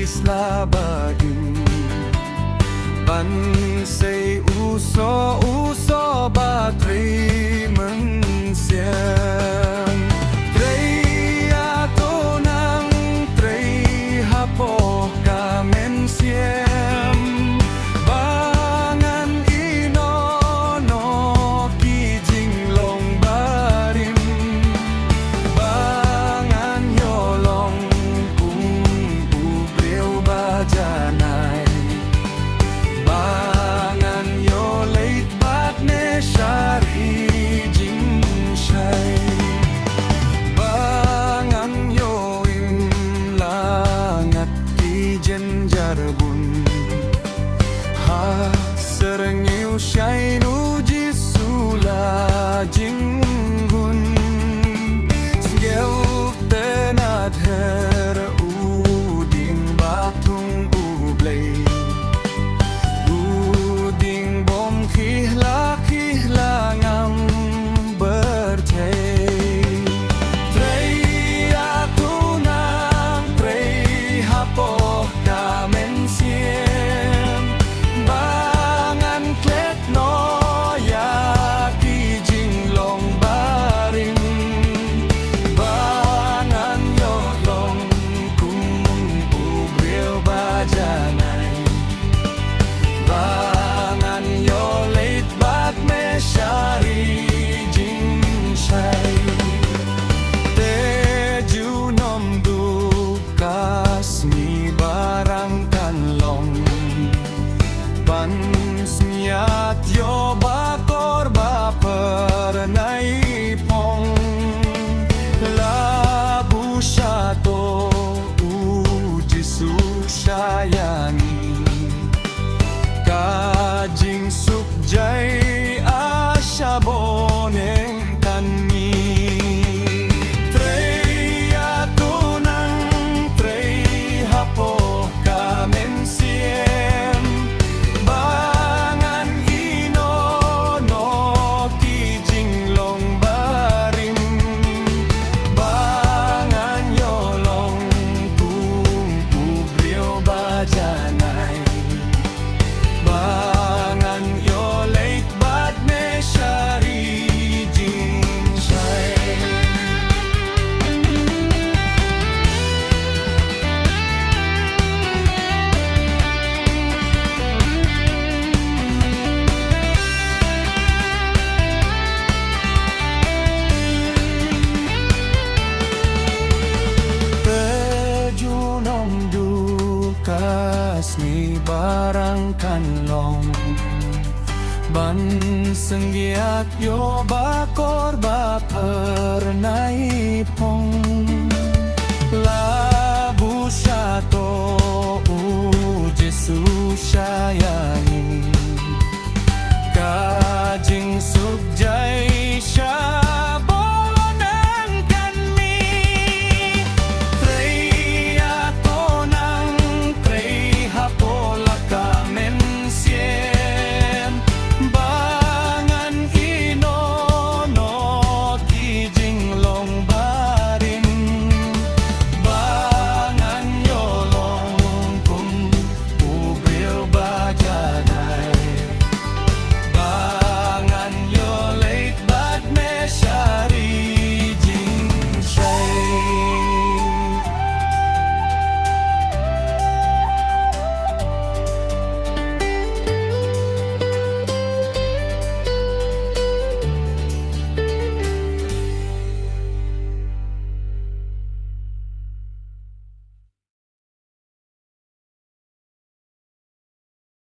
isla baim ban say uso uso ba tri mừng xiang tri ato nang tri hapo ka men xiang bangan ino no ki jing long barim bangan yo long kung ubriu ba janai bangan yo late bat ne shari jing shai bangan yo im langat ki jenjar bun ha sereng yêu shai nu jisula jing gun ngel tenat her uding batung ublay uding bom khihla ngam bertay tray aku nang tray hapo kamen siem bangan klet no ya ki jing long baring bangan yo long kung ubriu bajanay bangan yo late bat me shari jing shai te ju nom du kas mi barang kan long ban smiat yo bakor ba per nai pong labu shato ujisu shayangi kajing sukjay asya boneng tanmi tray ato nang tray hapo kamen siem bangan ino no ki jing long barim bangan yo long kung ubriu ba janay bangan yo late bat me shari jing shai Pejunom du kas ni barang kan long ban senggiat yo bakor ba